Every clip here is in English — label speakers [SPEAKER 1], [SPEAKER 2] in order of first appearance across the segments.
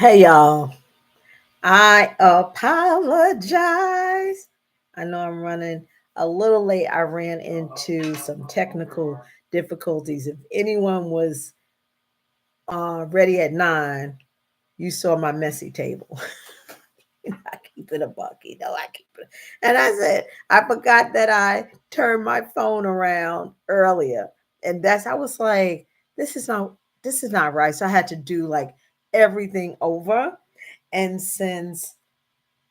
[SPEAKER 1] Hey y'all, I apologize. I know I'm running a little late. I ran into some technical difficulties. If anyone was ready at 9, you saw my messy table. I keep it a buck, I keep it. And I said, I forgot that I turned my phone around earlier. And I was like, this is not this is not right. So I had to do like everything over. And since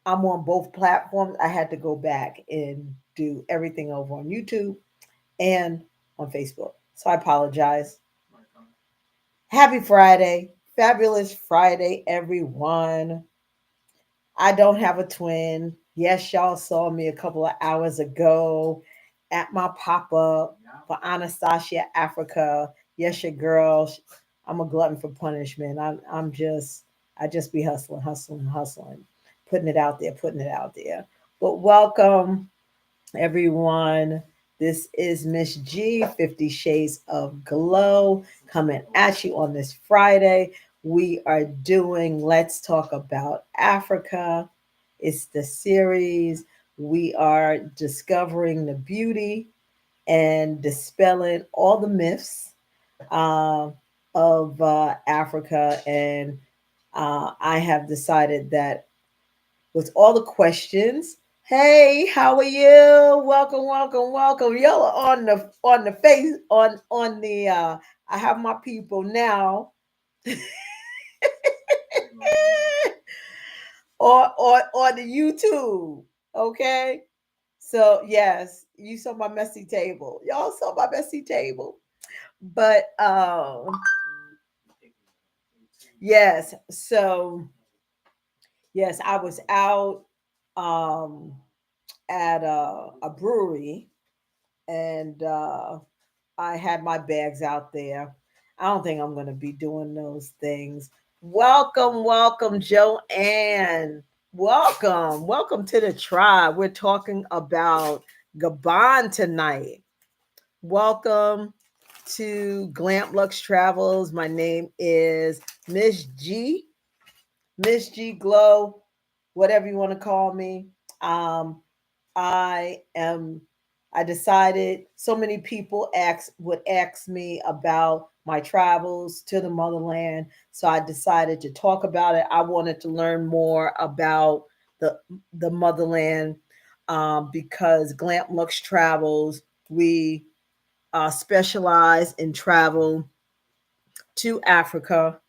[SPEAKER 1] I'm on both platforms, I had to go back and do everything over on YouTube and on Facebook. So I apologize. Happy Friday. Fabulous Friday, everyone. I don't have a twin. Yes, y'all saw me a couple of hours ago at my pop up for Anastasia Africa. Yes, your girl. I'm a glutton for punishment. I just be hustling, hustling, hustling, putting it out there, putting it out there. But welcome, everyone. This is Miss G, 50 Shades of Glow, coming at you on this Friday. We are doing Let's Talk About Africa. It's the series. We are discovering the beauty and dispelling all the myths uh, of Africa. And I have decided that with all the questions. Hey, how are you? Welcome, welcome, welcome. Y'all are on the face on the I have my people now or the YouTube. Okay. So yes, you saw my messy table. Y'all saw my messy table. But yes, so yes, I was out um at a brewery and I had my bags out there. I don't think I'm going to be doing those things. Welcome, welcome, Joanne. Welcome, welcome to the tribe. We're talking about Gabon tonight. Welcome to glampluxetravels. My name is Miss G, Miss G Glow, whatever you want to call me. Um, I am I decided so many people would ask me about my travels to the motherland. So I decided to talk about it. I wanted to learn more about the the motherland because Glamp Lux Travels, we specialize in travel to Africa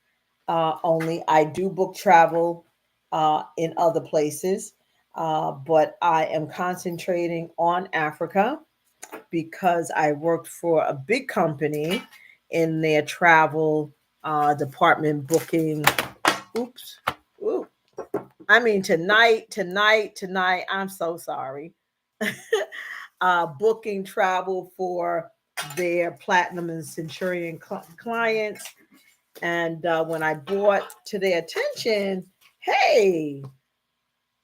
[SPEAKER 1] only. I do book travel in other places, but I am concentrating on Africa because I worked for a big company in their travel department booking. Oops. Ooh. I mean, tonight, I'm so sorry. Booking travel for their platinum and centurion clients. And when I brought to their attention, hey,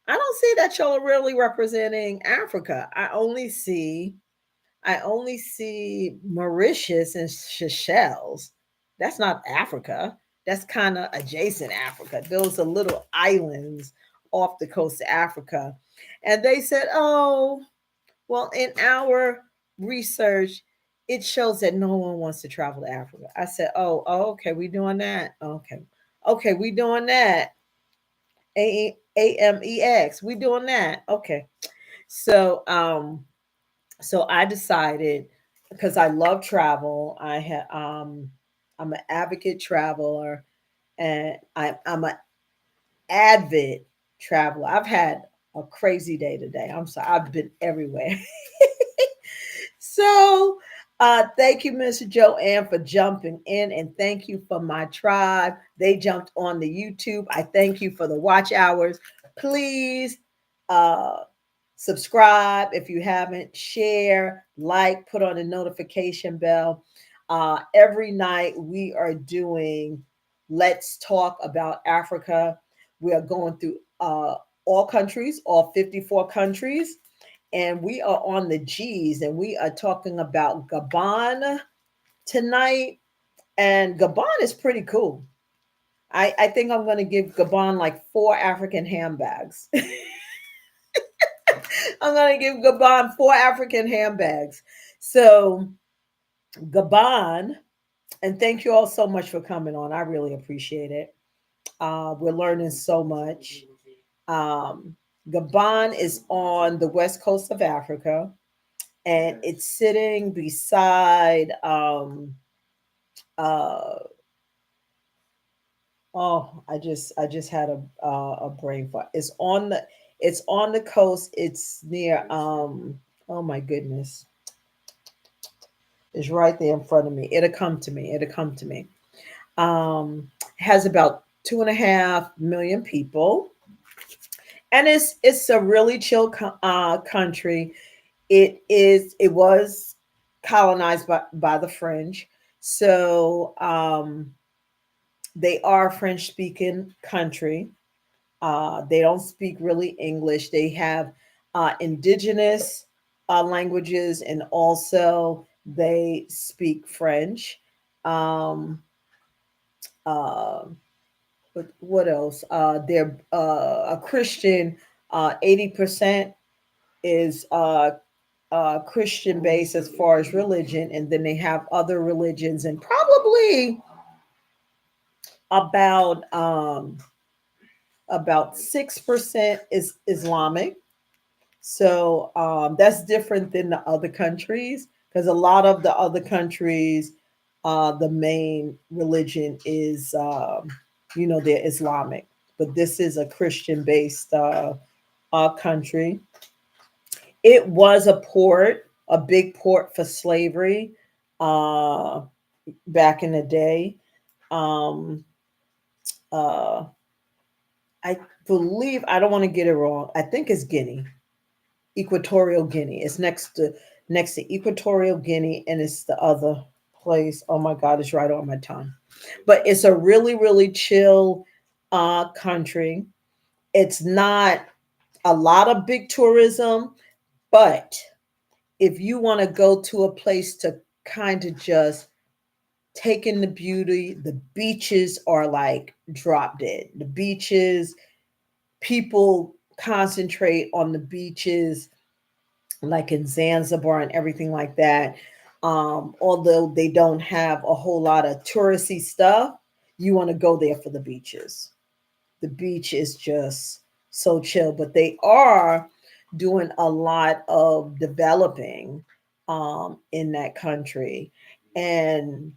[SPEAKER 1] I don't see that y'all are really representing Africa. I only see Mauritius and Seychelles. That's not Africa. That's kind of adjacent Africa. Those are little islands off the coast of Africa. And they said, oh, well, in our research, it shows that no one wants to travel to Africa. I said, okay, we doing that. Okay, we doing that. AMEX, we doing that. Okay. So so I decided because I love travel. I'm an advocate traveler and I'm an avid traveler. I've had a crazy day today. I'm sorry. I've been everywhere. So thank you, Mr. Joanne, for jumping in, and thank you for my tribe. They jumped on the YouTube. I thank you for the watch hours. Please uh, subscribe if you haven't, share, like, put on a notification bell. Every night we are doing Let's Talk About Africa. We are going through all countries, all 54 countries, and we are on the G's, and we are talking about Gabon tonight. And Gabon is pretty cool. I think I'm going to give Gabon like 4 African handbags. I'm going to give Gabon 4 African handbags. So, Gabon, and thank you all so much for coming on. I really appreciate it. We're learning so much. Um, Gabon is on the west coast of Africa, and it's sitting beside. Uh, oh, I just had a brain fart. It's on the coast. It's near. Oh my goodness, it's right there in front of me. It'll come to me. It'll come to me. Has about 2.5 million people, and it's a really chill country. It was colonized by the French, so they are a French speaking country. They don't speak really English. They have indigenous languages, and also they speak French. Um, uh, what else? They're a Christian. 80% is Christian based as far as religion, and then they have other religions, and probably about 6% is Islamic. So that's different than the other countries, because a lot of the other countries, the main religion is, they're Islamic. But this is a Christian based country. It was a port, a big port for slavery uh, back in the day. Um, uh, I believe, I don't want to get it wrong. I think it's Guinea, Equatorial Guinea. It's next to Equatorial Guinea, and it's the other place. Oh my God, it's right on my tongue. But it's a really, really chill country. It's not a lot of big tourism, but if you want to go to a place to kind of just take in the beauty, the beaches are like drop dead. The beaches, people concentrate on the beaches, like in Zanzibar and everything like that. Although they don't have a whole lot of touristy stuff, you want to go there for the beaches. The beach is just so chill, but they are doing a lot of developing in that country. And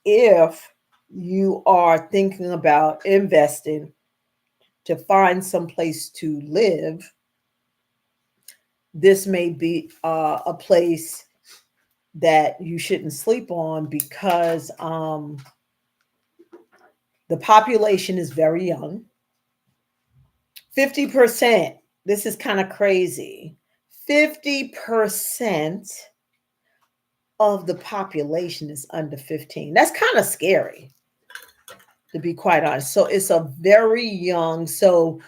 [SPEAKER 1] if you are thinking about investing to find some place to live, this may be a place that you shouldn't sleep on, because the population is very young. 50%, this is kind of crazy. 50% of the population is under 15. That's kind of scary, to be quite honest. So it's a very young. So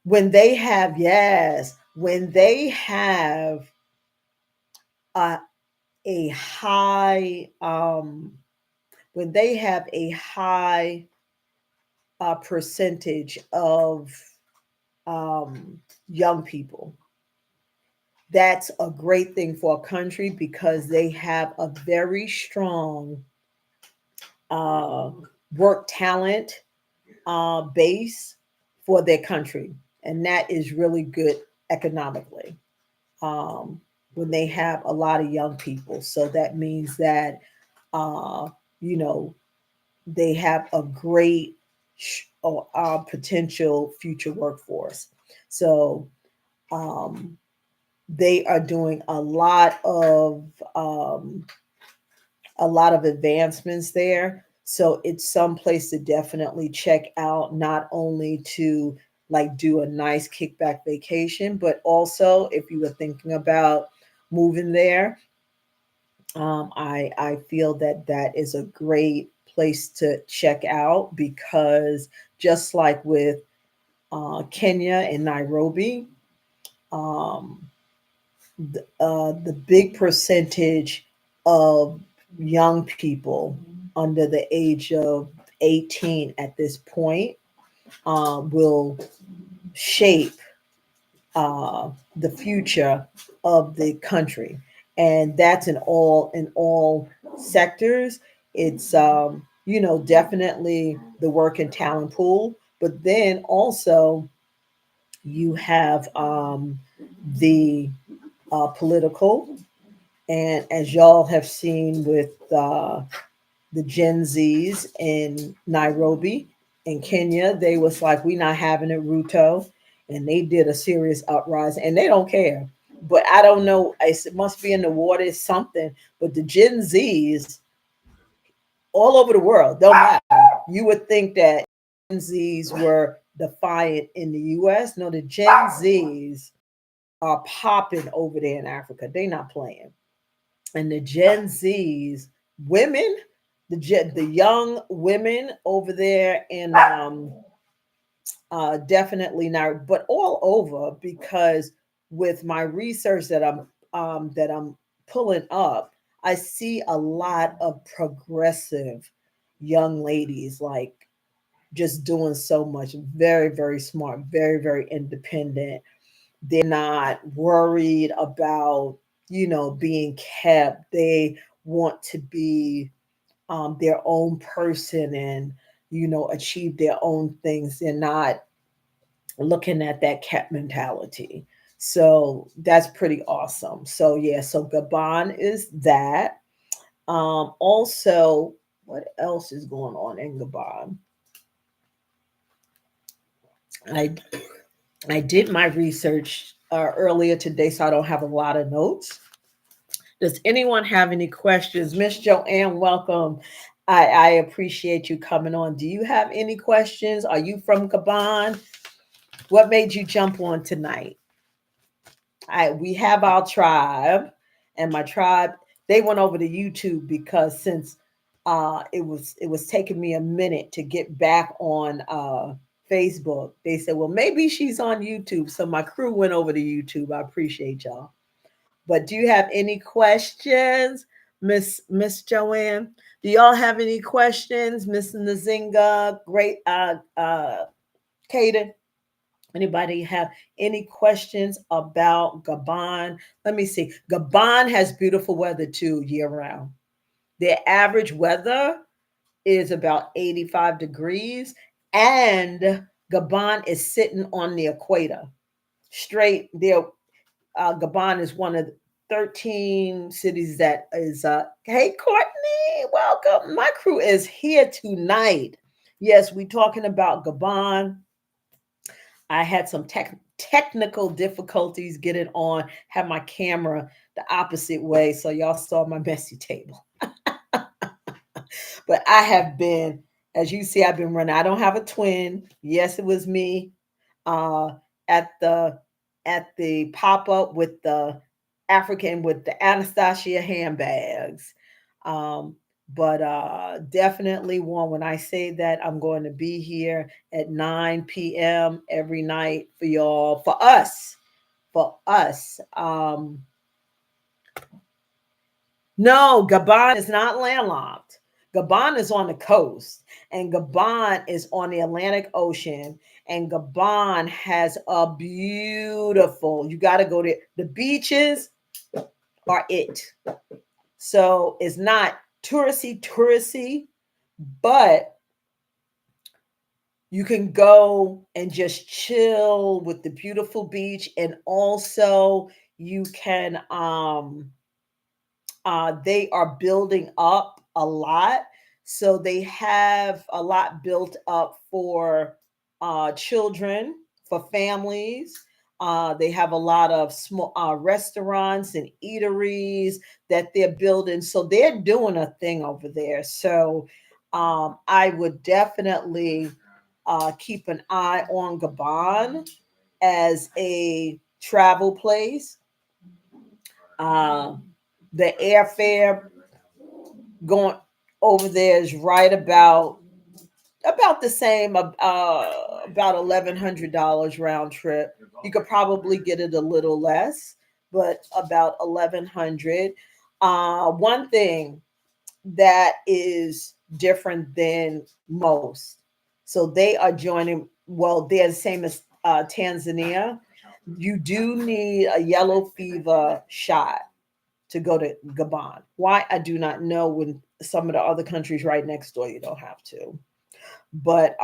[SPEAKER 1] when they have a, a high, when they have a high percentage of young people, that's a great thing for a country, because they have a very strong uh, work talent base for their country. And that is really good economically, when they have a lot of young people. So that means that, uh, you know, they have a great potential future workforce. So um, they are doing um, a lot of advancements there. So it's some place to definitely check out, not only to like do a nice kickback vacation, but also if you were thinking about moving there, I feel that that is a great place to check out, because just like with Kenya and Nairobi, um, the big percentage of young people under the age of 18 at this point, will shape the future of the country, and that's in all sectors. It's definitely the work and talent pool, but then also you have the political, and as y'all have seen with the Gen Zs in Nairobi in Kenya, they was like, we not having it, Ruto. And they did a serious uprising and they don't care. But I don't know, it must be in the water, it's something. But the Gen Zs all over the world, don't matter. You would think that Gen Zs were defiant in the US. No, the Gen Zs are popping over there in Africa. They not playing. And the Gen Zs, women, the young women over there in definitely not, but all over, because with my research that I'm pulling up, I see a lot of progressive young ladies, like just doing so much, very, very smart, very, very independent. They're not worried about, being kept. They want to be their own person and, achieve their own things. They're not looking at that cat mentality. So that's pretty awesome. So yeah, so Gabon is that. Also, what else is going on in Gabon? I I did my research earlier today, so I don't have a lot of notes. Does anyone have any questions? Miss Joanne, welcome. I appreciate you coming on. Do you have any questions? Are you from Gabon? What made you jump on tonight? We have our tribe, and my tribe, they went over to YouTube because since it was taking me a minute to get back on Facebook, they said, well, maybe she's on YouTube. So my crew went over to YouTube. I appreciate y'all. But do you have any questions, Miss Joanne? Do y'all have any questions, Miss Nazinga? Great, Kaden. Anybody have any questions about Gabon? Let me see. Gabon has beautiful weather too, year round. Their average weather is about 85 degrees, and Gabon is sitting on the equator. Straight there, Gabon is one of the 13 cities that is. Hey, Courtney, welcome. My crew is here tonight. Yes, we talking about Gabon. I had some technical difficulties getting on, had my camera the opposite way. So y'all saw my messy table. But I have been, as you see, I've been running. I don't have a twin. Yes, it was me uh, at the pop up with the African with the Anastasia handbags. Um, but definitely one. When I say that, I'm going to be here at 9 p.m. every night for y'all, for us, for us. No, Gabon is not landlocked. Gabon is on the coast, and Gabon is on the Atlantic Ocean. And Gabon has a beautiful, you got to go there. The beaches are it. So it's not touristy, but you can go and just chill with the beautiful beach. And also you can they are building up a lot. So they have a lot built up for children, for families. They have a lot of small restaurants and eateries that they're building. So they're doing a thing over there. So I would definitely keep an eye on Gabon as a travel place. Uh, the airfare going over there is right about the same, about $1,100 round trip. You could probably get it a little less, but about 1,100. One thing that is different than most. So they are joining, well, they're the same as Tanzania. You do need a yellow fever shot to go to Gabon. Why? I do not know. When some of the other countries right next door, you don't have to. But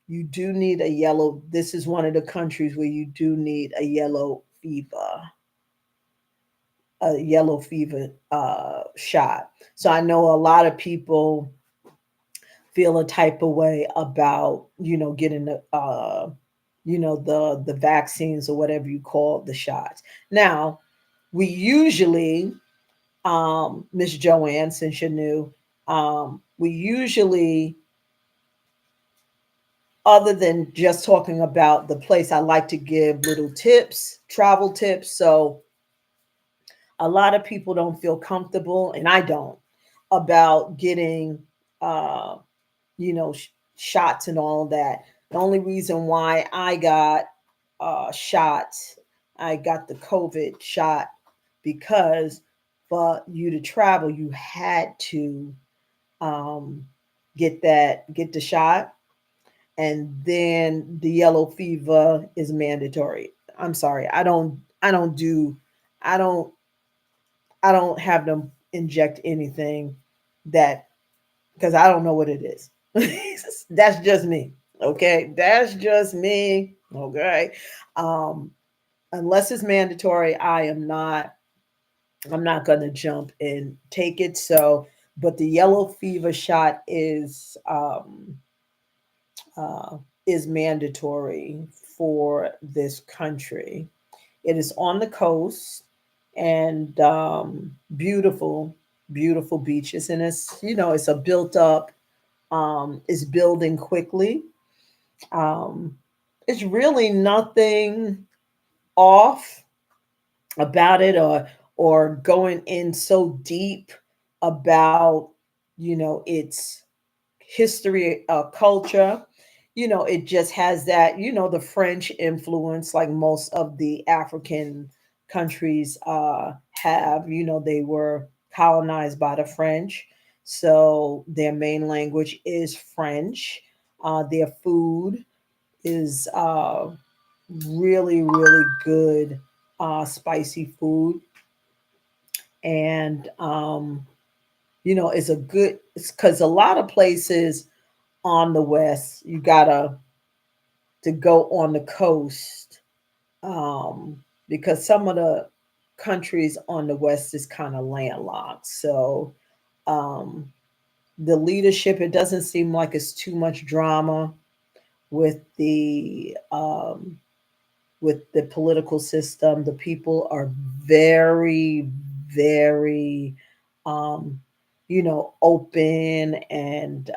[SPEAKER 1] you do need a yellow. This is one of the countries where you do need a yellow fever shot. So I know a lot of people feel a type of way about getting the vaccines or whatever you call the shots. Now we usually, Miss Joanne, since you're new, we usually, other than just talking about the place, I like to give little tips, travel tips. So a lot of people don't feel comfortable, and I don't, about getting uh, shots and all that. The only reason why I got shots, I got the COVID shot because for you to travel, you had to um, get the shot, and then the yellow fever is mandatory. I'm sorry, I don't, I don't have them inject anything that, because I don't know what it is. That's just me. Okay. That's just me. Okay. Um, unless it's mandatory, I'm not going to jump and take it. So, but the yellow fever shot uh, is mandatory for this country. It is on the coast, and beautiful, beautiful beaches. And it's a built up, it's building quickly. Um, it's really nothing off about it, or going in so deep about its history, culture. It just has that, the French influence, like most of the African countries have. They were colonized by the French, so their main language is French. Their food is really, really good, spicy food. And it's a good, because a lot of places on the west, you gotta to go on the coast, um, because some of the countries on the west is kind of landlocked. So um, the leadership, it doesn't seem like it's too much drama with the political system. The people are very, very, um, open, and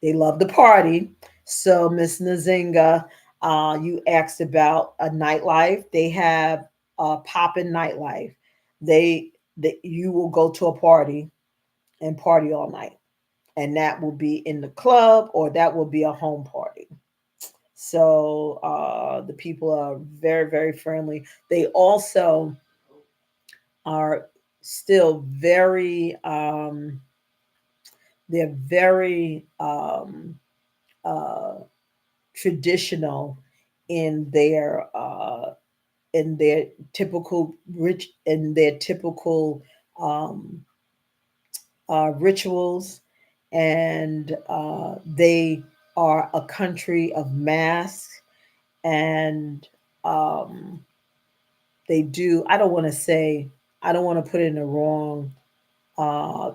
[SPEAKER 1] they love the party. So, Miss Nazinga, you asked about a nightlife. They have a poppin' nightlife. You will go to a party and party all night, and that will be in the club or that will be a home party. So the people are very, very friendly. They also are still they're very uh, traditional in their typical um, rituals, and they are a country of masks, and um, they do. I don't want to say. I don't want to put it in the wrong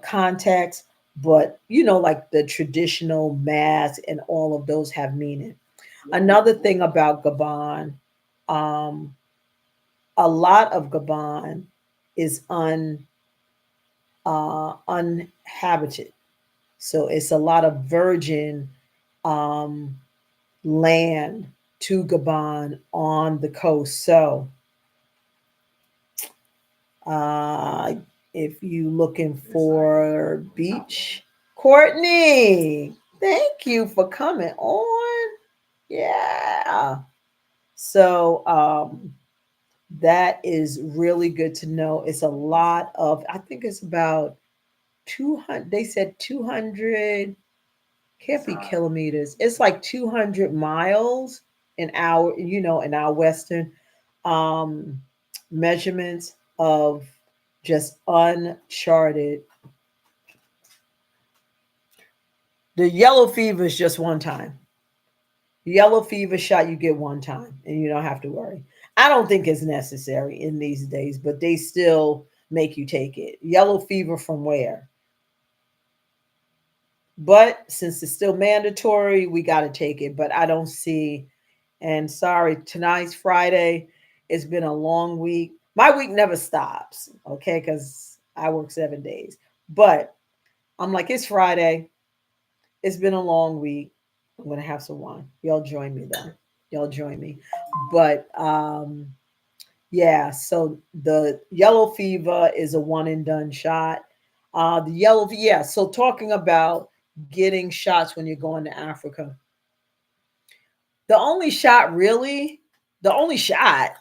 [SPEAKER 1] context, but like the traditional mask and all of those have meaning. Another thing about Gabon, um, a lot of Gabon is uninhabited, so it's a lot of virgin um, land to Gabon on the coast. So Uh, if you looking for beach, Courtney, thank you for coming on. Yeah. So that is really good to know. It's a lot of, I think it's about 200, they said 200, can't be kilometers. It's like 200 miles in our, in our Western um, measurements of just uncharted. The yellow fever is just one time. Yellow fever shot you get one time and you don't have to worry. I don't think it's necessary in these days, but they still make you take it. Yellow fever from where? But since it's still mandatory, we got to take it. But I don't see, and sorry, tonight's Friday. It's been a long week. My week never stops, okay, because I work 7 days. But I'm like, it's Friday. It's been a long week. I'm gonna have some wine. Y'all join me though. Y'all join me. But yeah, so the yellow fever is a one and done shot. Yeah. So talking about getting shots when you're going to Africa, the only shot really, the only shot,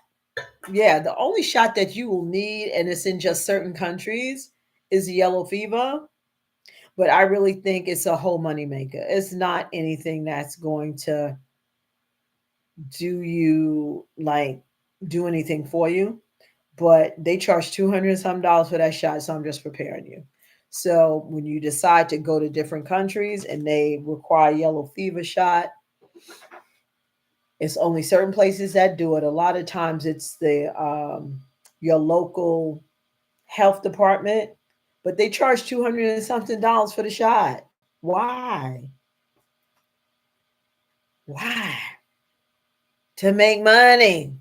[SPEAKER 1] yeah, the only shot that you will need, and it's in just certain countries, is the yellow fever. But I really think it's a whole money maker. It's not anything that's going to do you like do anything for you, but they charge 200 some dollars for that shot, so I'm just preparing you. So when you decide to go to different countries and they require yellow fever shot, it's only certain places that do it. A lot of times it's the your local health department, but they charge 200 and something dollars for the shot. Why? Why? To make money.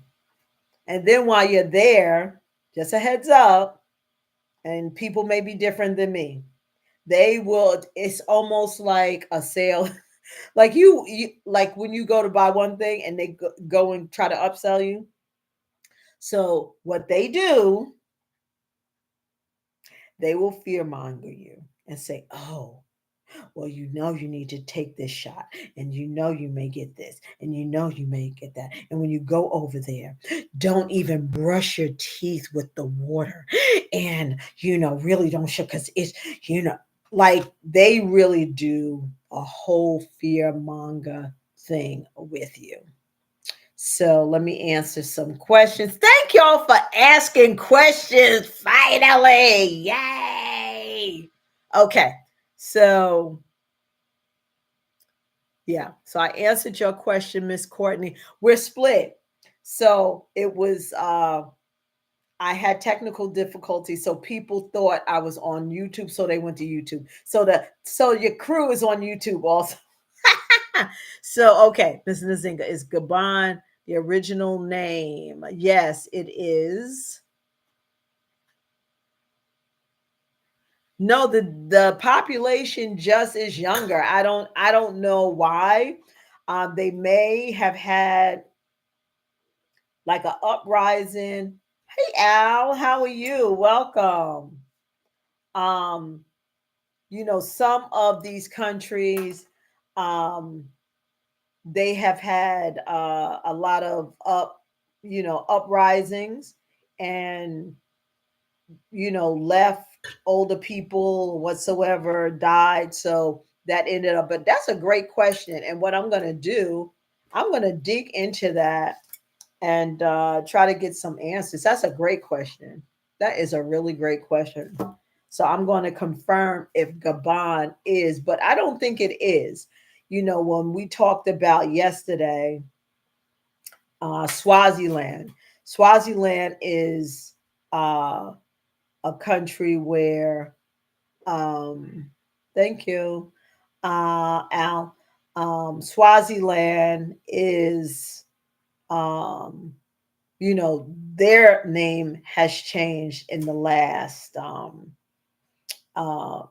[SPEAKER 1] And then while you're there, just a heads up, and people may be different than me. They will, it's almost like a sale. Like you like when you go to buy one thing and they go and try to upsell you. So what they do, they will fearmonger you and say, "Oh, well, you need to take this shot, and you may get this, and you may get that. And when you go over there, don't even brush your teeth with the water, and really don't show because it's like they really do a whole fear monger thing with you." So let me answer some questions. Thank y'all for asking questions. Finally, yay! Okay, so yeah, so I answered your question, Miss Courtney. We're split. So it was I had technical difficulties, so people thought I was on YouTube, so they went to YouTube. So your crew is on YouTube also. So okay, Miss Nzinga, is Gabon the original name? Yes, it is. No, the population just is younger. I don't know why. They may have had like an uprising. Hey Al, how are you? Welcome. Um, some of these countries, um, they have had a lot of uprisings, and left older people whatsoever died. So that ended up, but that's a great question. And what I'm going to do, I'm going to dig into that and try to get some answers. That's a great question. That is a really great question. So I'm going to confirm if Gabon is, but I don't think it is. When we talked about yesterday, Swaziland. Swaziland is a country where, um, thank you, Al. Swaziland is, um, their name has changed in the last,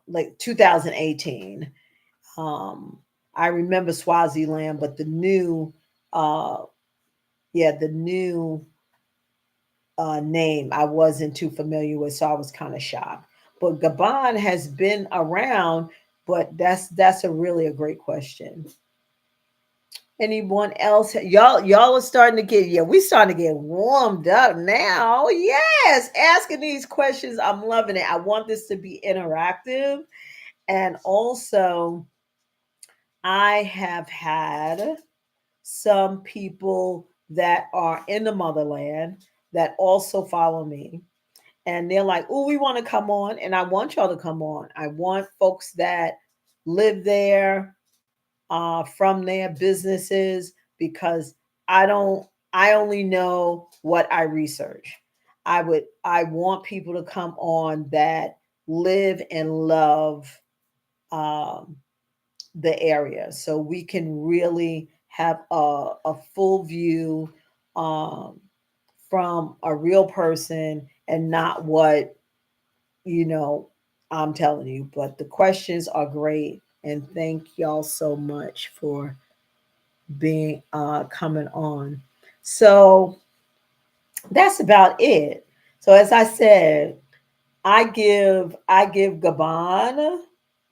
[SPEAKER 1] like 2018. Um, I remember Swaziland, but the new, uh, yeah, the new name I wasn't too familiar with, so I was kind of shocked. But Gabon has been around, but that's a really a great question. Anyone else? Y'all are starting to get, yeah, we starting to get warmed up now. Yes, asking these questions. I'm loving it. I want this to be interactive. And also, I have had some people that are in the motherland that also follow me. And they're like, oh, we want to come on. And I want y'all to come on. I want folks that live there, from their businesses, because I don't, I only know what I research. I want people to come on that live and love, um, the area, so we can really have a full view, um, from a real person, and not what, you know, I'm telling you. But the questions are great, and thank y'all so much for being, coming on. So that's about it. So as I said, I give Gabon.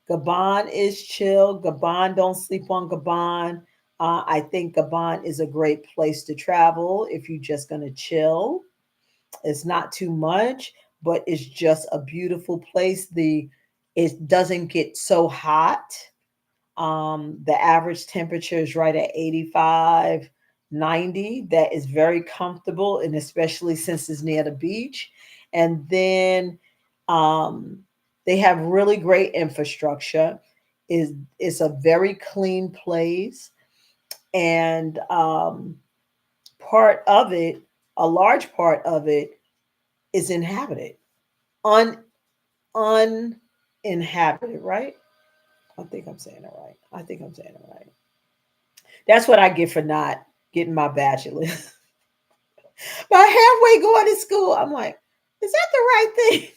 [SPEAKER 1] Gabon is chill. Gabon, don't sleep on Gabon. I think Gabon is a great place to travel if you're just gonna chill. It's not too much, but it's just a beautiful place. It doesn't get so hot. The average temperature is right at 85, 90. That is very comfortable, and especially since it's near the beach. And then, um, they have really great infrastructure. It's a very clean place, and, part of it, a large part of it, is inhabited, un uninhabited. Right? I think I'm saying it right. I think I'm saying it right. That's what I get for not getting my bachelor's. But halfway going to school, I'm like, is that the right thing?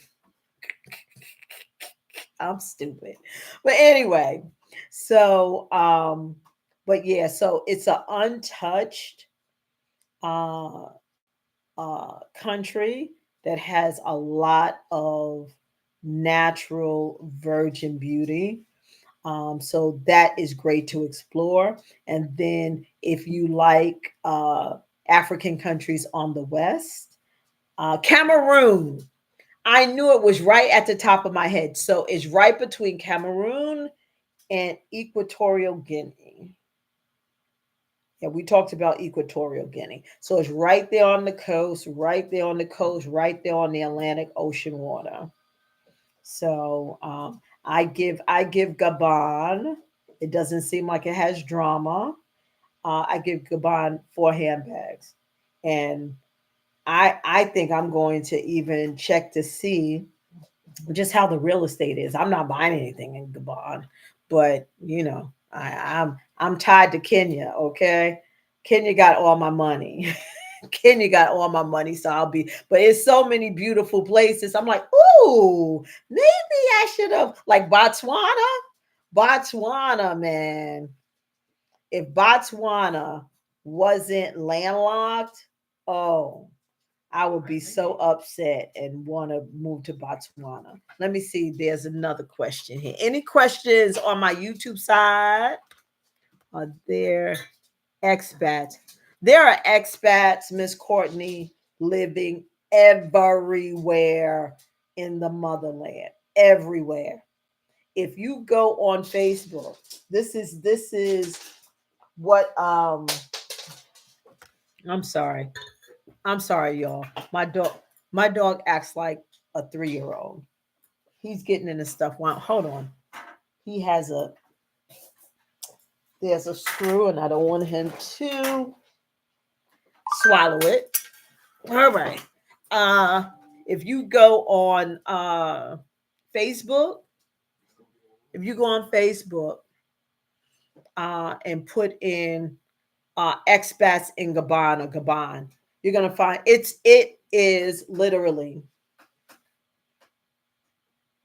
[SPEAKER 1] I'm stupid. But anyway, so, but yeah, so it's an untouched, uh country that has a lot of natural virgin beauty. So that is great to explore. And then if you like, African countries on the west, Cameroon. I knew it was right at the top of my head. So it's right between Cameroon and Equatorial Guinea. Yeah, we talked about Equatorial Guinea. So it's right there on the coast, right there on the coast, right there on the Atlantic Ocean water. So, I give Gabon. It doesn't seem like it has drama. I give Gabon four handbags, and I think I'm going to even check to see just how the real estate is. I'm not buying anything in Gabon, but I'm tied to Kenya. Okay, Kenya got all my money. Kenya got all my money, so I'll be. But it's so many beautiful places. I'm like, ooh, maybe I should have, like Botswana. Botswana, man. If Botswana wasn't landlocked, oh, I would be so upset and want to move to Botswana. Let me see. There's another question here. Any questions on my YouTube side? Are there expats? There are expats, Miss Courtney, living everywhere in the motherland. Everywhere. If you go on Facebook, this is what, I'm sorry. I'm sorry, y'all. My dog acts like a 3-year old. He's getting into stuff. Wow, hold on. He has a There's a screw, and I don't want him to swallow it. All right. Uh if you go on, Facebook, if you go on Facebook, and put in, expats in Gabon or Gabon, you're gonna find it is literally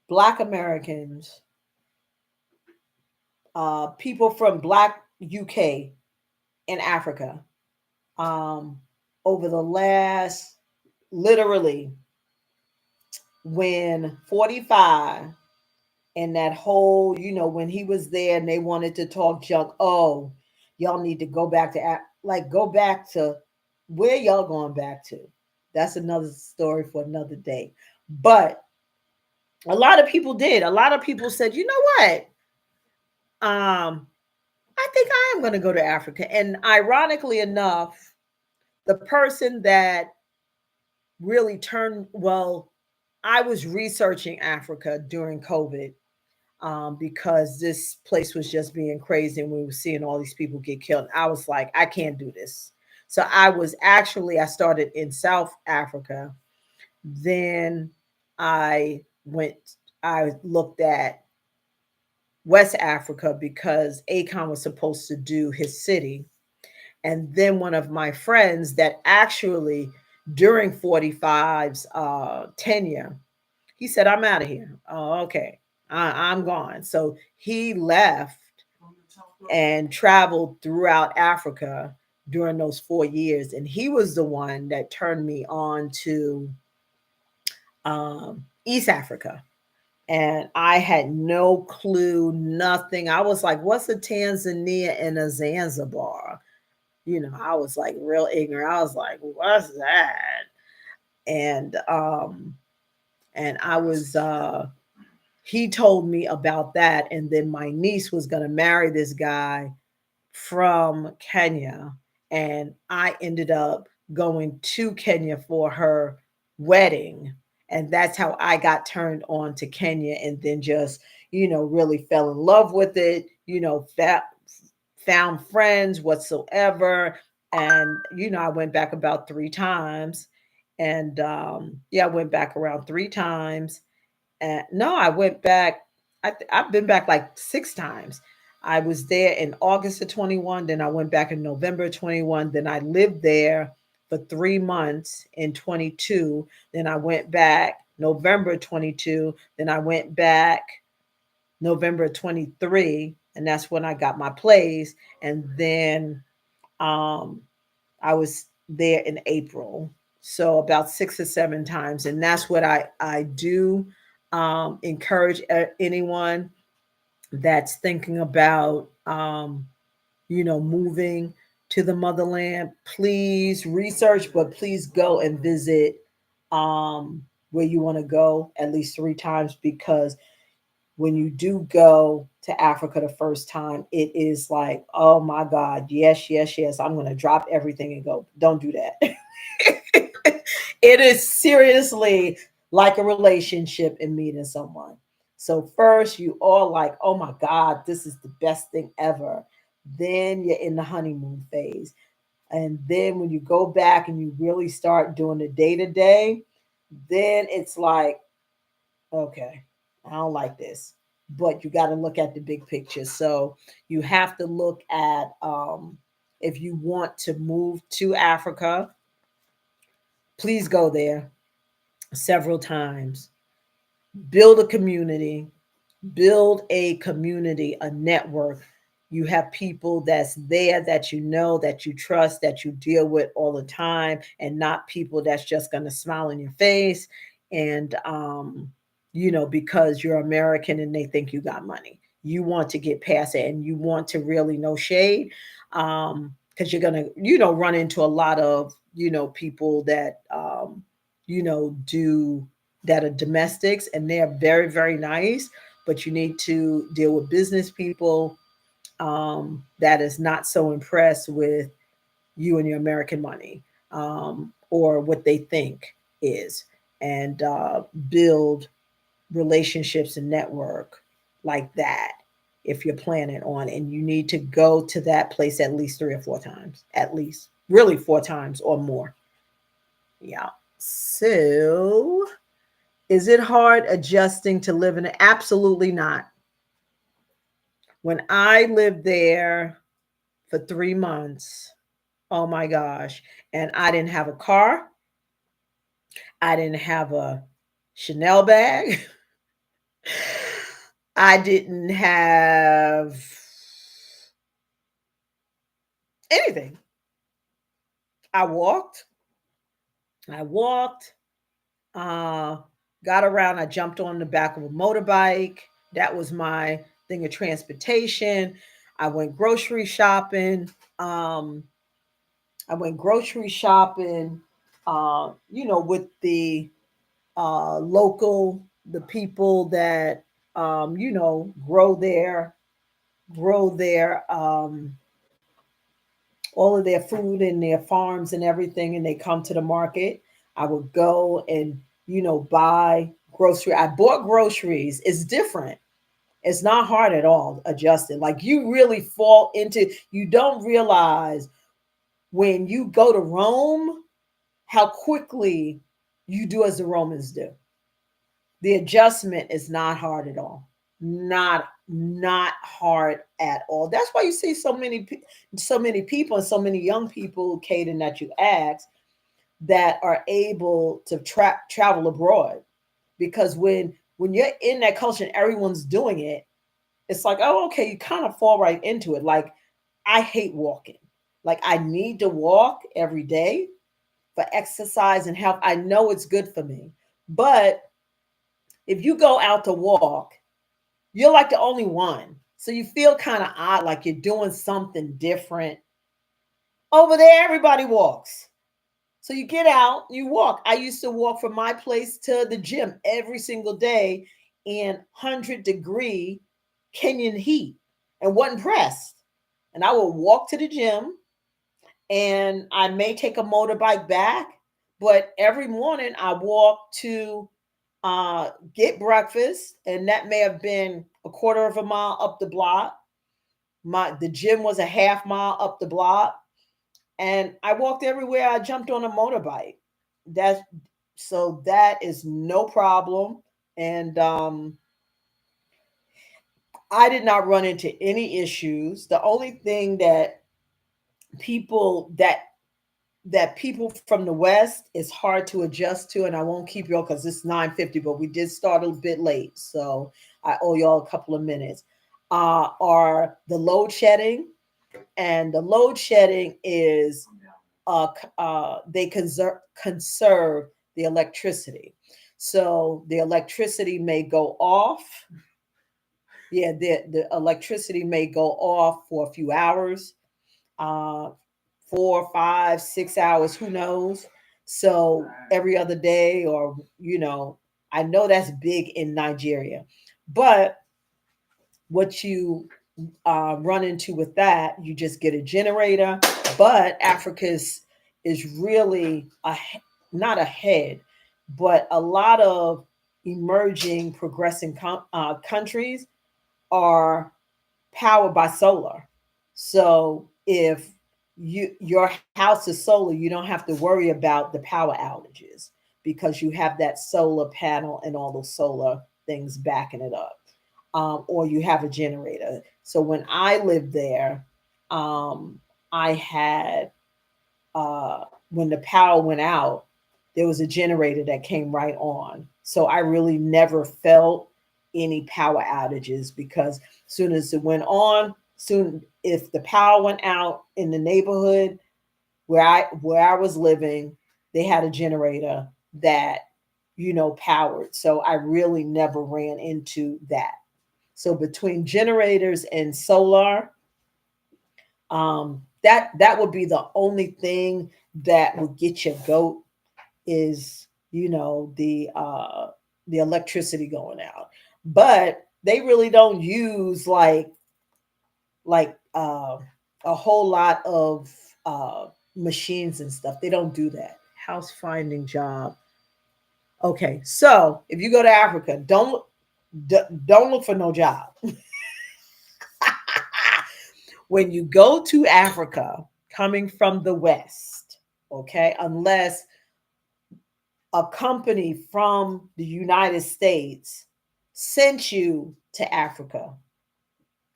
[SPEAKER 1] Black Americans, people from Black UK in Africa, um, over the last, literally, when 45 and that whole, when he was there and they wanted to talk junk. Oh, Y'all need to go back to like go back to where y'all going back to. That's another story for another day. But a lot of people did. A lot of people said, you know what? I think I am going to go to Africa. And ironically enough, the person that really turned, well, I was researching Africa during COVID, because this place was just being crazy and we were seeing all these people get killed. I was like, I can't do this. So I started in South Africa. Then I went, I looked at West Africa because Akon was supposed to do his city. And then one of my friends that actually during 45's tenure, he said, I'm out of here. Oh, okay. I'm gone. So he left and traveled throughout Africa during those 4 years. And he was the one that turned me on to East Africa. And I had no clue, nothing. I was like, what's a Tanzania and a Zanzibar? I was like real ignorant. I was like, what's that? And I was he told me about that. And then my niece was gonna marry this guy from Kenya. And I ended up going to Kenya for her wedding. And that's how I got turned on to Kenya, and then just, really fell in love with it, found friends whatsoever. And, I went back about 3 times. And yeah, I went back around 3 times. And no, I went back. I've been back like 6 times. I was there in August of 21. Then I went back in November of 21. Then I lived there for 3 months in 22. Then I went back November 22. Then I went back November 23. And that's when I got my place. And then um, I was there in April. So about 6 or 7 times. And that's what I do encourage anyone that's thinking about, moving to the motherland. Please research, but please go and visit where you want to go at least 3 times, because when you do go to Africa the first time, it is like, oh my God, yes, yes, yes, I'm going to drop everything and go. Don't do that. It is seriously like a relationship and meeting someone. So first you all like, oh my God, this is the best thing ever. Then you're in the honeymoon phase. And then when you go back and you really start doing the day to day, then it's like, okay, I don't like this. But you got to look at the big picture. So you have to look at, if you want to move to Africa, please go there several times. Build a community, a network. You have people that's there that you know, that you trust, that you deal with all the time, and not people that's just going to smile in your face and, because you're American and they think you got money. You want to get past it, and you want to really no shade, because you're going to, run into a lot of, people that, do that are domestics, and they're very, very nice, but you need to deal with business people that is not so impressed with you and your American money, or what they think is, and build relationships and network like that if you're planning on. And you need to go to that place at least 3 or 4 times, at least, really 4 times or more. Yeah. So, is it hard adjusting to live in it? Absolutely not. When I lived there for 3 months, oh my gosh, and I didn't have a car, I didn't have a Chanel bag, I didn't have anything. I walked, I walked, uh, got around, I jumped on the back of a motorbike. That was my thing of transportation. I went grocery shopping. Um, I went grocery shopping, with the the people that, grow their, all of their food and their farms and everything, and they come to the market. I would go and, buy grocery. I bought groceries. It's different. It's not hard at all adjusted. Like you really fall into, you don't realize when you go to Rome how quickly you do as the Romans do. The adjustment is not hard at all. Not hard at all. That's why you see so many people and so many young people, Caden, that you ask, that are able to travel abroad, because when you're in that culture and everyone's doing it, it's like, oh, okay, you kind of fall right into it. Like I hate walking. Like I need to walk every day for exercise and health. I know it's good for me. But if you go out to walk, you're like the only one. So you feel kind of odd, like you're doing something different. Over there, everybody walks. So you get out, you walk. I used to walk from my place to the gym every single day in 100-degree Kenyan heat and wasn't pressed. And I would walk to the gym, and I may take a motorbike back, but every morning I walk to get breakfast, and that may have been a quarter of a mile up the block. The gym was a half mile up the block, and I walked everywhere. I jumped on a motorbike. That's so that is no problem, and I did not run into any issues. The only thing that people that people from the West is hard to adjust to, and I won't keep y'all because it's 9:50, but we did start a bit late, so I owe y'all a couple of minutes. Are the load shedding, and the load shedding is they conserve the electricity, so the electricity may go off. Yeah, the electricity may go off for a few hours, uh, 4, 5, 6 hours, who knows? So every other day, or I know that's big in Nigeria, but what you run into with that, you just get a generator. But is really not ahead, but a lot of emerging, progressing countries are powered by solar. So if your house is solar, you don't have to worry about the power outages because you have that solar panel and all those solar things backing it up. Or you have a generator. So when I lived there, I had when the power went out, there was a generator that came right on. So I really never felt any power outages, because soon as it went on, soon if the power went out in the neighborhood where I was living, they had a generator that powered. So I really never ran into that. So between generators and solar, that would be the only thing that would get your goat, is the electricity going out. But they really don't use like a whole lot of machines and stuff. They don't do that. House finding job. Okay, so if you go to Africa, don't look for no job. When you go to Africa coming from the West, okay, unless a company from the United States sent you to Africa.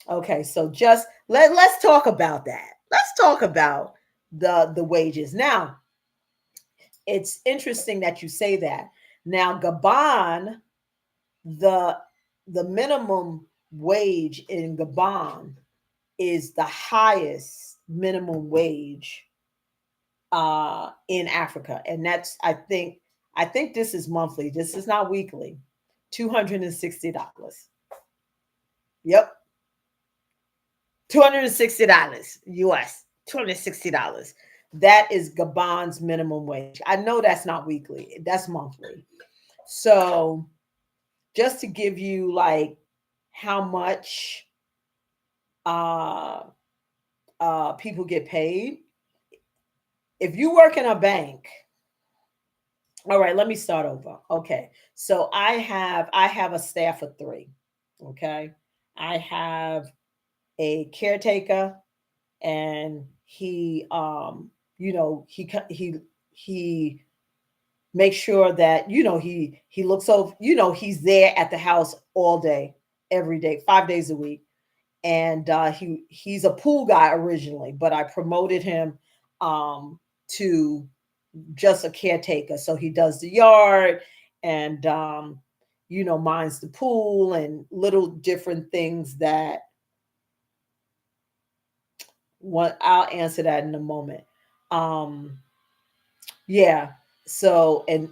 [SPEAKER 1] Okay, so just let's talk about that. Let's talk about the wages. Now, it's interesting that you say that. Now, Gabon, the the minimum wage in Gabon is the highest minimum wage in Africa, and that's I think this is monthly. This is not weekly. $260. Yep, $260 US, $260. That is Gabon's minimum wage. I know that's not weekly, that's monthly. So just to give you like how much uh people get paid. If you work in a bank, all right, let me start over. Okay. So I have a staff of three. Okay. I have a caretaker, and he makes sure that he looks over, he's there at the house all day, every day, 5 days a week. And he's a pool guy originally, but I promoted him to just a caretaker. So he does the yard, and minds the pool and little different things that what I'll answer that in a moment. Um yeah. So, and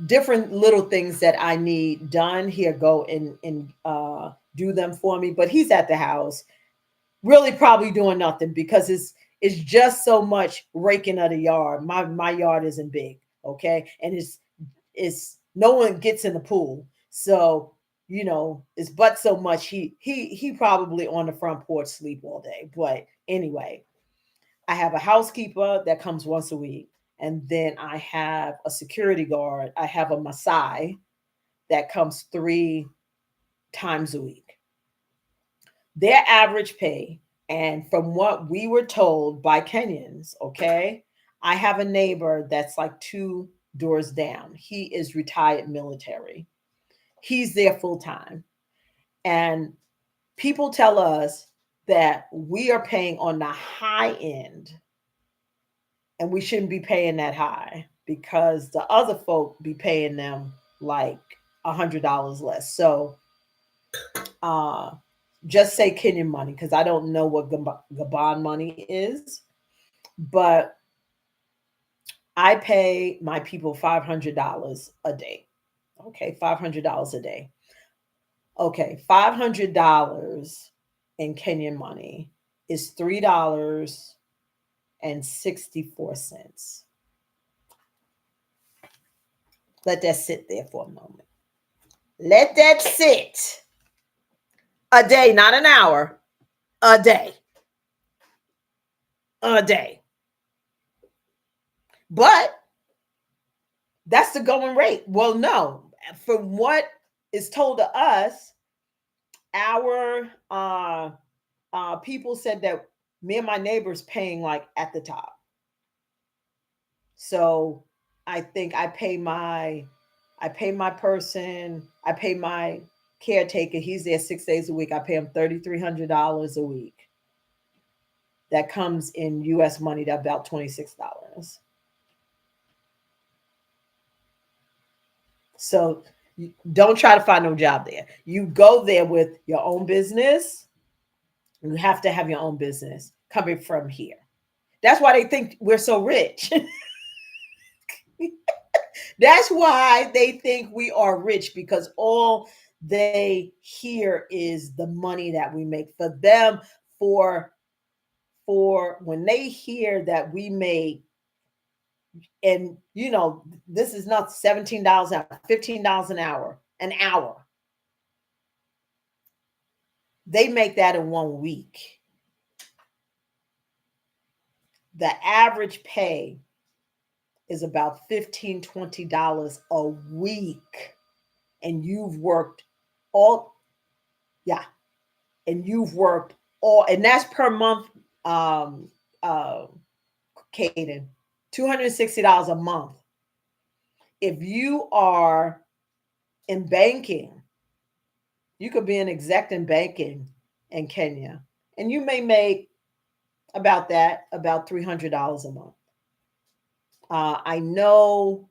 [SPEAKER 1] different little things that I need done, here, go and do them for me. But he's at the house really probably doing nothing, because it's just so much raking of the yard. My yard isn't big, okay, and it's no one gets in the pool, so it's but so much. He probably on the front porch sleep all day. But anyway, I have a housekeeper that comes once a week, and then I have a security guard. I have a Maasai that comes 3 times a week. Their average pay, and from what we were told by Kenyans, okay, I have a neighbor that's like 2 doors down. He is retired military. He's there full time. And people tell us that we are paying on the high end, and we shouldn't be paying that high, because the other folk be paying them like $100 less. So uh just say Kenyan money, because I don't know what Gabon money is, but I pay my people $500 a day. Okay, $500 a day. Okay, $500 in Kenyan money is $3.64. Let that sit there for a moment. Let that sit. A day, not an hour. A day. A day. But that's the going rate. Well, no. From what is told to us, our people said that me and my neighbors paying like at the top. So I think I pay my person, I pay my caretaker. He's there 6 days a week. I pay him $3,300 a week. That comes in US money to about $26. So don't try to find no job there. You go there with your own business. You have to have your own business coming from here. That's why they think we're so rich. That's why they think we are rich, because all they hear is the money that we make. For them, for when they hear that we make, and this is not $17 an hour, $15 an hour. They make that in 1 week. The average pay is about $15-$20 a week. And you've worked all, yeah, and you've worked all, and that's per month, uh, Caden, $260 a month. If you are in banking, you could be an exec in banking in Kenya, and you may make about $300 a month. I know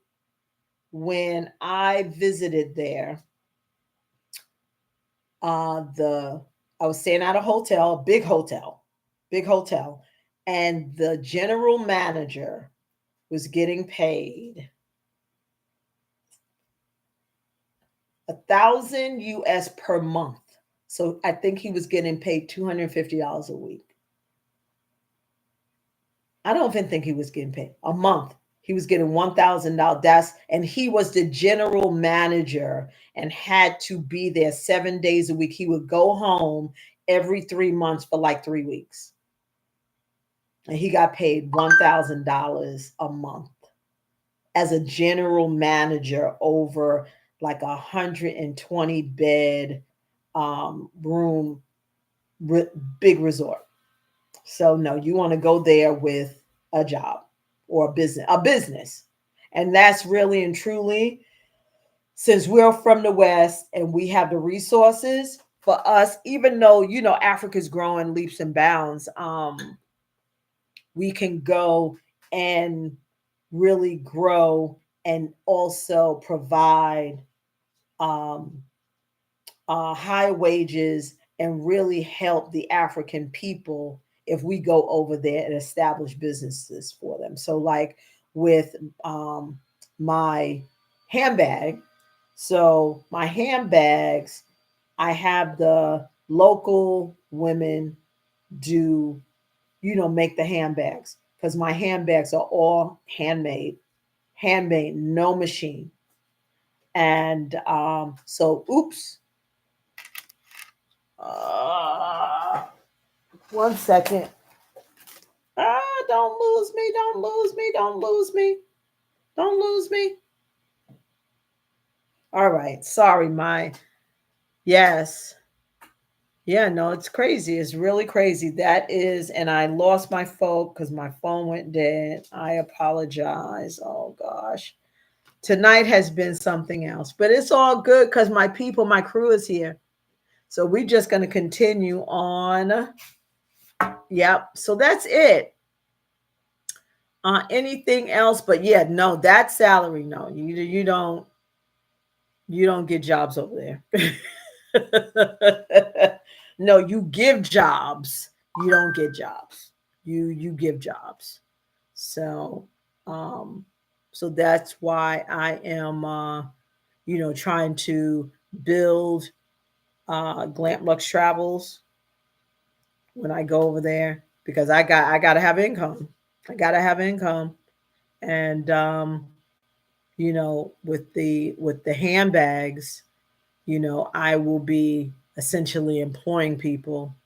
[SPEAKER 1] when I visited there, the I was staying at a hotel, big hotel, and the general manager was getting paid 1,000 US per month. So I think he was getting paid $250 a week. I don't even think he was getting paid a month. He was getting $1,000. And he was the general manager and had to be there 7 days a week. He would go home every 3 months for like 3 weeks, and he got paid $1,000 a month as a general manager over like 120 bed room big resort. So no, you want to go there with a job or a business. And that's really and truly, since we're from the West and we have the resources for us, even though, Africa's growing leaps and bounds, we can go and really grow and also provide um, high wages and really help the African people if we go over there and establish businesses for them. So, like with um, my handbag, so my handbags, I have the local women do, make the handbags because my handbags are all handmade, no machine. And so, oops, uh, one second. Don't lose me. Don't lose me. Don't lose me. Don't lose me. All right. Sorry, my. Yes. Yeah, no, it's crazy. It's really crazy. That is, and I lost my phone because my phone went dead. I apologize. Oh, gosh. Tonight has been something else, but it's all good because my people, my crew is here. So we're just going to continue on. Yep. So that's it. Anything else? But yeah, no, that salary, no, you don't get jobs over there. No, you give jobs. You don't get jobs. You give jobs. So um so that's why I am trying to build Glampluxetravels Travels when I go over there because I gotta have income. I gotta have income. And with the handbags, I will be essentially employing people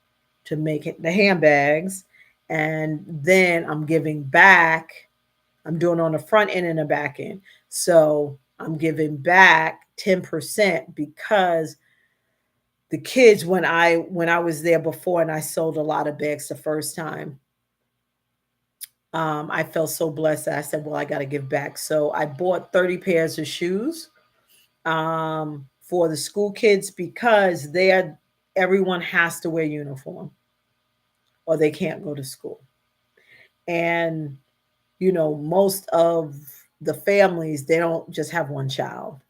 [SPEAKER 1] to make it the handbags, and then I'm giving back. I'm doing on the front end and the back end. So I'm giving back 10% because the kids, when I was there before and I sold a lot of bags the first time, I felt so blessed that I said, well, I got to give back. So I bought 30 pairs of shoes for the school kids because everyone has to wear uniform or they can't go to school. And, most of the families, they don't just have one child.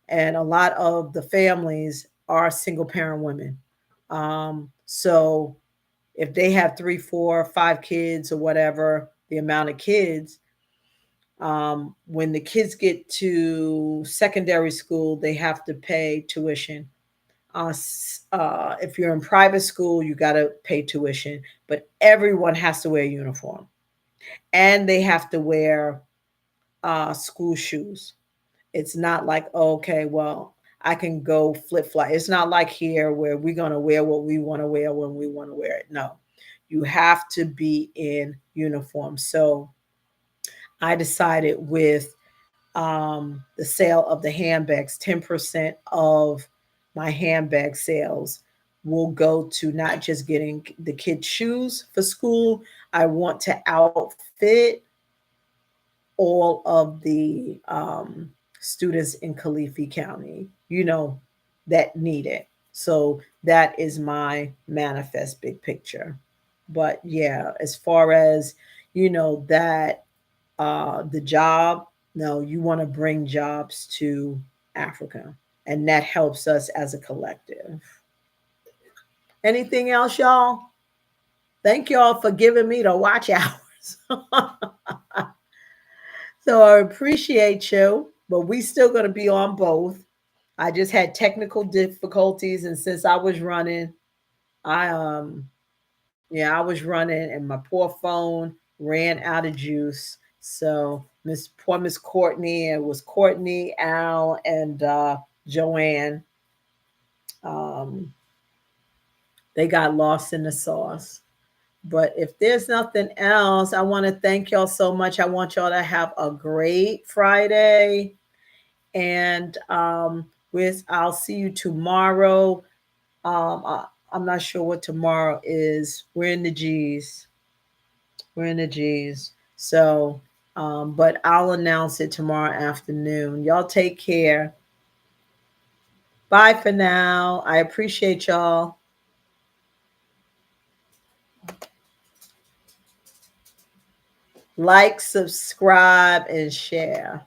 [SPEAKER 1] And a lot of the families are single parent women. So if they have three, four, 5 kids or whatever, the amount of kids, when the kids get to secondary school, they have to pay tuition. If you're in private school, you got to pay tuition, but everyone has to wear a uniform and they have to wear school shoes. It's not like, okay, well, I can go flip flop. It's not like here where we're going to wear what we want to wear when we want to wear it. No, you have to be in uniform. So I decided with the sale of the handbags, 10% of my handbag sales will go to not just getting the kids shoes for school. I want to outfit all of the students in Kalifi County, that need it. So that is my manifest big picture. But yeah, as far as that the job, no, you want to bring jobs to Africa, and that helps us as a collective. Anything else, y'all? Thank y'all for giving me the watch hours. So I appreciate you, but we still going to be on both. I just had technical difficulties, and since I was running, I yeah, I was running, and my poor phone. ran out of juice. So Miss Courtney, it was Courtney, Al, and Joanne. Um, they got lost in the sauce. But if there's nothing else, I want to thank y'all so much. I want y'all to have a great Friday. And with I'll see you tomorrow. I'm not sure what tomorrow is. We're in the G's. We're in the G's. So, but I'll announce it tomorrow afternoon. Y'all take care. Bye for now. I appreciate y'all. Like, subscribe, and share.